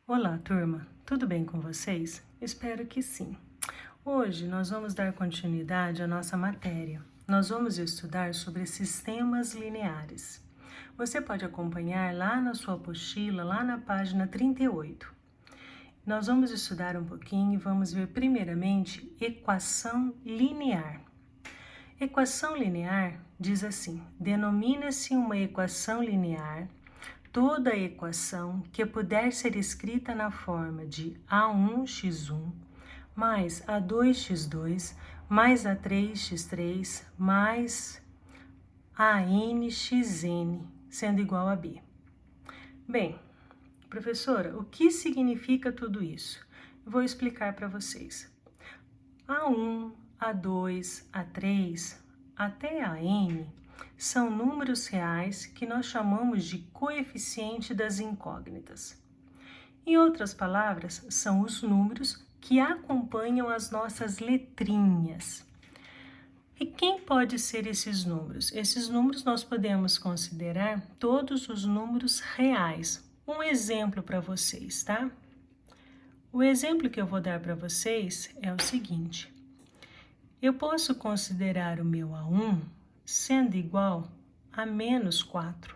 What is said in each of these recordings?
Olá, turma! Tudo bem com vocês? Espero que sim. Hoje nós vamos dar continuidade à nossa matéria. Nós vamos estudar sobre sistemas lineares. Você pode acompanhar lá na sua apostila, lá na página 38. Nós vamos estudar um pouquinho e vamos ver primeiramente equação linear. Equação linear diz assim: denomina-se uma equação linear toda equação que puder ser escrita na forma de A1x1 mais A2x2 mais A3x3 mais ANxN, sendo igual a B. Bem, professora, o que significa tudo isso? Vou explicar para vocês. A1, A2, A3 até a N são números reais que nós chamamos de coeficiente das incógnitas. Em outras palavras, são os números que acompanham as nossas letrinhas. E quem pode ser esses números? Esses números nós podemos considerar todos os números reais. Um exemplo para vocês, tá? O exemplo que eu vou dar para vocês é o seguinte: eu posso considerar o meu A1 sendo igual a menos 4.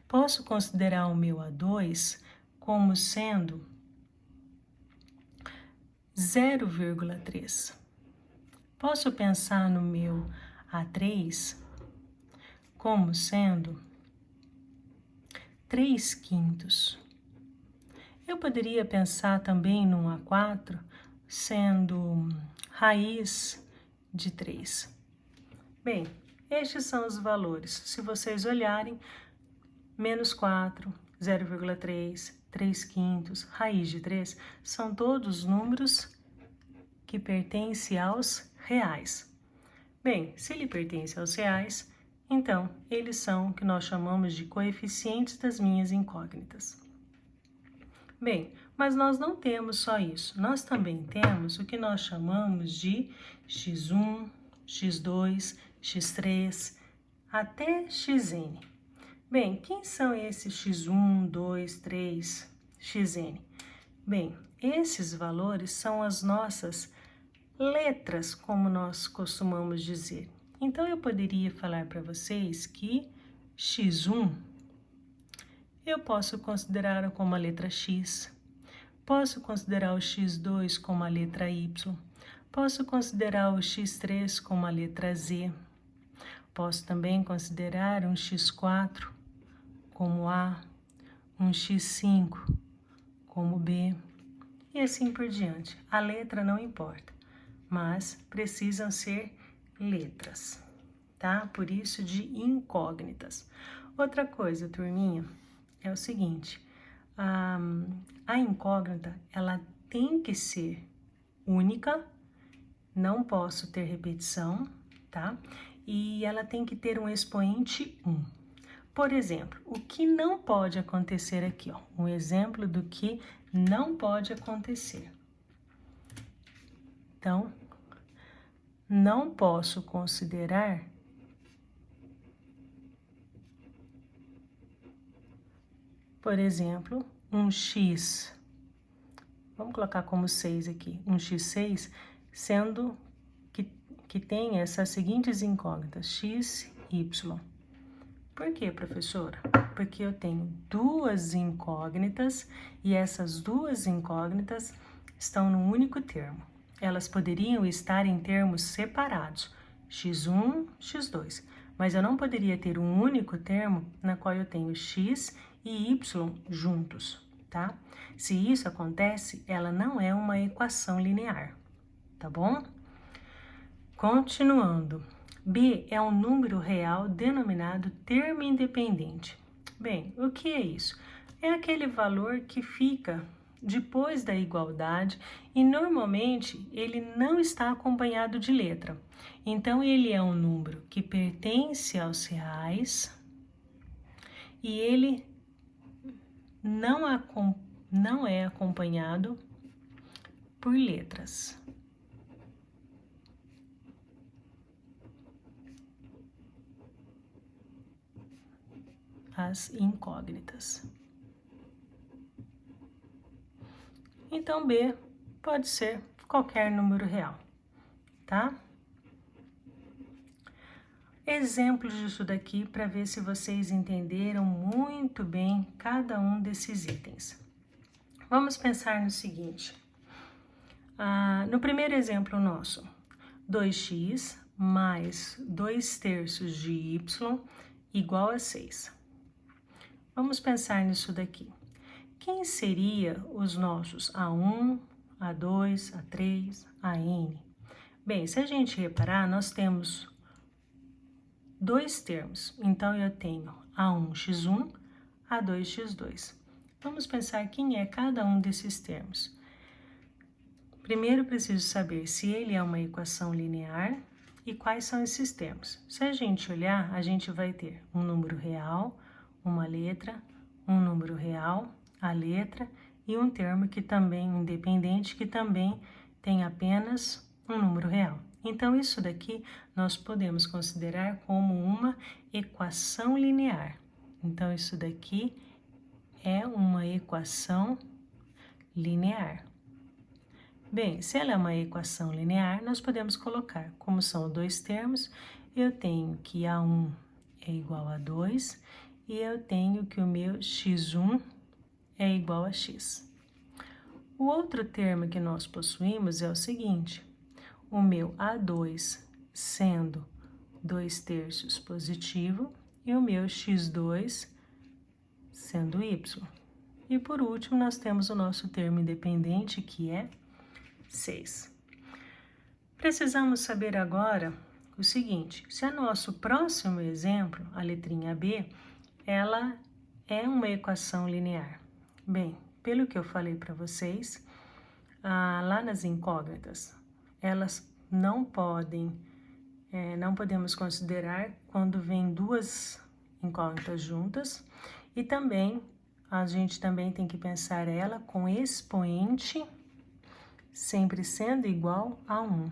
Posso considerar o meu A2 como sendo 0,3. Posso pensar no meu A3 como sendo 3/5. Eu poderia pensar também no A4 sendo raiz de 3. Bem, estes são os valores. Se vocês olharem, menos 4, 0,3, 3/5, raiz de 3, são todos números que pertencem aos reais. Bem, se ele pertence aos reais, então eles são o que nós chamamos de coeficientes das minhas incógnitas. Bem, mas nós não temos só isso. Nós também temos o que nós chamamos de x1, x2, x3, até xn. Bem, quem são esses x1, 2, 3, xn? Bem, esses valores são as nossas letras, como nós costumamos dizer. Então, eu poderia falar para vocês que x1 eu posso considerar como a letra X, posso considerar o x2 como a letra Y, posso considerar o x3 como a letra Z, posso também considerar um x4 como A, um x5 como B, e assim por diante. A letra não importa, mas precisam ser letras, tá? Por isso de incógnitas. Outra coisa, turminha, é o seguinte: a incógnita, ela tem que ser única, não posso ter repetição, tá? E ela tem que ter um expoente 1. Por exemplo, o que não pode acontecer aqui, ó, um exemplo do que não pode acontecer. Então, não posso considerar por exemplo, um x, vamos colocar como 6 aqui, um x6, sendo que tem essas seguintes incógnitas, x, y. Por quê, professora? Porque eu tenho duas incógnitas e essas duas incógnitas estão num único termo. Elas poderiam estar em termos separados, x1, x2, mas eu não poderia ter um único termo na qual eu tenho x e y juntos, tá? Se isso acontece, ela não é uma equação linear, tá bom? Continuando. B é um número real denominado termo independente. Bem, o que é isso? É aquele valor que fica depois da igualdade e normalmente ele não está acompanhado de letra. Então, ele é um número que pertence aos reais e ele não é acompanhado por letras. As incógnitas. Então, B pode ser qualquer número real, tá? Exemplos disso daqui para ver se vocês entenderam muito bem cada um desses itens. Vamos pensar no seguinte. No primeiro exemplo nosso, 2x mais 2/3 de y igual a 6. Vamos pensar nisso daqui. Quem seria os nossos A1, A2, A3, AN? Bem, se a gente reparar, nós temos dois termos. Então, eu tenho A1x1, A2x2. Vamos pensar quem é cada um desses termos. Primeiro, preciso saber se ele é uma equação linear e quais são esses termos. Se a gente olhar, a gente vai ter um número real, uma letra, um número real, a letra e um termo que também independente, que também tem apenas um número real. Então, isso daqui nós podemos considerar como uma equação linear. Então, isso daqui é uma equação linear. Bem, se ela é uma equação linear, nós podemos colocar, como são dois termos, eu tenho que A1 é igual a 2 e eu tenho que o meu x1 é igual a x. O outro termo que nós possuímos é o seguinte, o meu A2 sendo 2/3 positivo e o meu x2 sendo y. E por último, nós temos o nosso termo independente, que é 6. Precisamos saber agora o seguinte, se é nosso próximo exemplo, a letrinha B, ela é uma equação linear. Bem, pelo que eu falei para vocês, lá nas incógnitas, elas não podemos considerar quando vem duas incógnitas juntas, e também, a gente também tem que pensar ela com expoente sempre sendo igual a 1.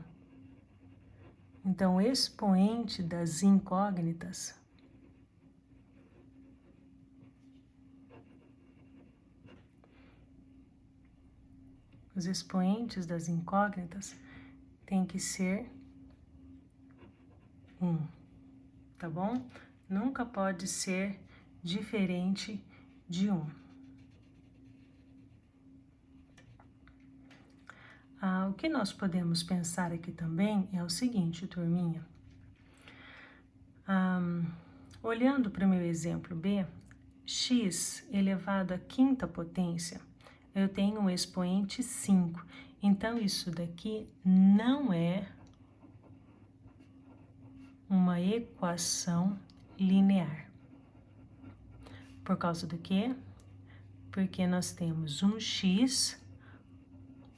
Então, o expoente das incógnitas os expoentes das incógnitas tem que ser 1, tá bom? Nunca pode ser diferente de 1. O que nós podemos pensar aqui também é o seguinte, turminha. Olhando para o meu exemplo B, x elevado à quinta potência, eu tenho um expoente 5. Então, isso daqui não é uma equação linear. Por causa do quê? Porque nós temos um x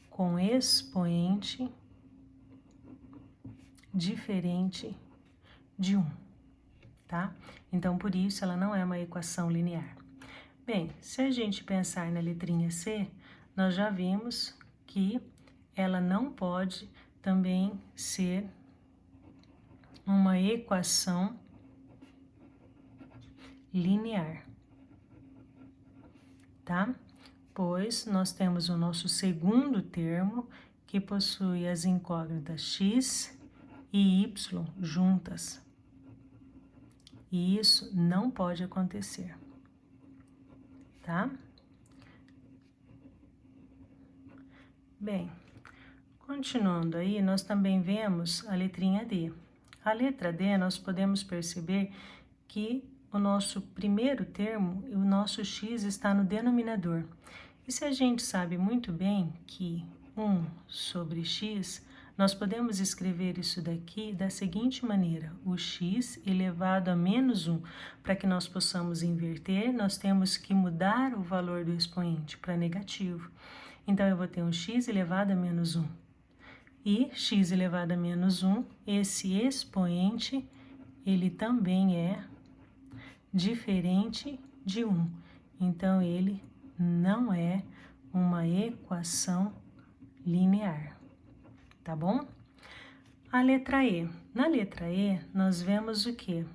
com expoente diferente de 1, tá? Então, por isso, ela não é uma equação linear. Bem, se a gente pensar na letrinha C, nós já vimos que ela não pode também ser uma equação linear, tá? Pois nós temos o nosso segundo termo, que possui as incógnitas x e y juntas. E isso não pode acontecer, tá? Bem, continuando aí, nós também vemos a letrinha D. A letra D, nós podemos perceber que o nosso primeiro termo, o nosso x está no denominador. E se a gente sabe muito bem que 1 sobre x, nós podemos escrever isso daqui da seguinte maneira, o x elevado a menos 1. Para que nós possamos inverter, nós temos que mudar o valor do expoente para negativo. Então, eu vou ter um x elevado a menos 1. E x elevado a menos 1, esse expoente, ele também é diferente de 1. Então, ele não é uma equação linear, tá bom? A letra E. Na letra E, nós vemos o quê?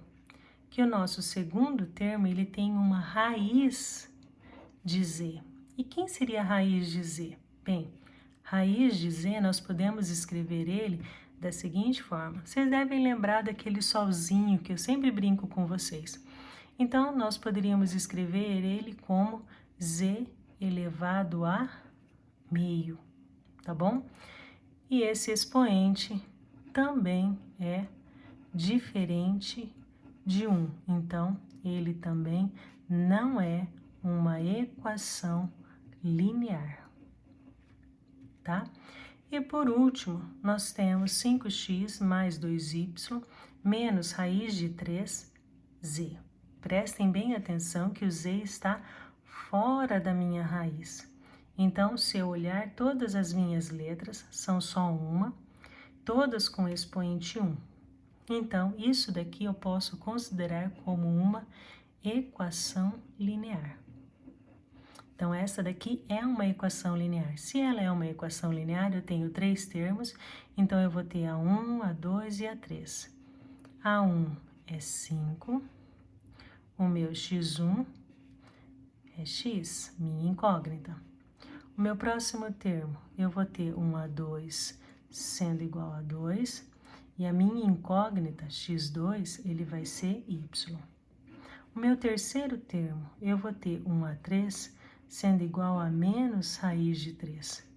Que o nosso segundo termo, ele tem uma raiz de Z. E quem seria a raiz de Z? Bem, raiz de z, nós podemos escrever ele da seguinte forma. Vocês devem lembrar daquele solzinho que eu sempre brinco com vocês. Então, nós poderíamos escrever ele como z elevado a meio, tá bom? E esse expoente também é diferente de 1. Então, ele também não é uma equação linear, tá? E por último, nós temos 5x mais 2y menos raiz de 3z. Prestem bem atenção que o z está fora da minha raiz. Então, se eu olhar, todas as minhas letras são só uma, todas com expoente 1. Então, isso daqui eu posso considerar como uma equação linear. Então, essa daqui é uma equação linear. Se ela é uma equação linear, eu tenho 3 termos, então eu vou ter a 1, a 2 e a 3. A 1 é 5, o meu x1 é x, minha incógnita. O meu próximo termo, eu vou ter 1a2 sendo igual a 2, e a minha incógnita, x2, ele vai ser y. O meu terceiro termo, eu vou ter 1a3 sendo igual a menos raiz de 3.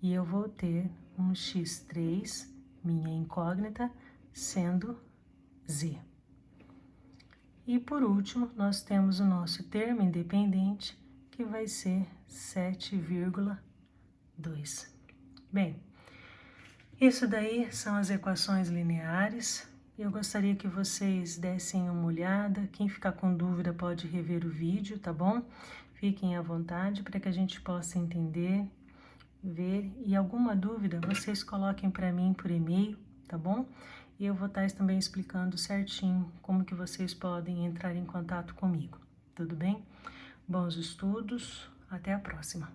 E eu vou ter um x3, minha incógnita, sendo z. E por último, nós temos o nosso termo independente, que vai ser 7,2. Bem, isso daí são as equações lineares. Eu gostaria que vocês dessem uma olhada. Quem ficar com dúvida pode rever o vídeo, tá bom? Fiquem à vontade para que a gente possa entender, ver. E alguma dúvida, vocês coloquem para mim por e-mail, tá bom? E eu vou estar também explicando certinho como que vocês podem entrar em contato comigo, tudo bem? Bons estudos, até a próxima!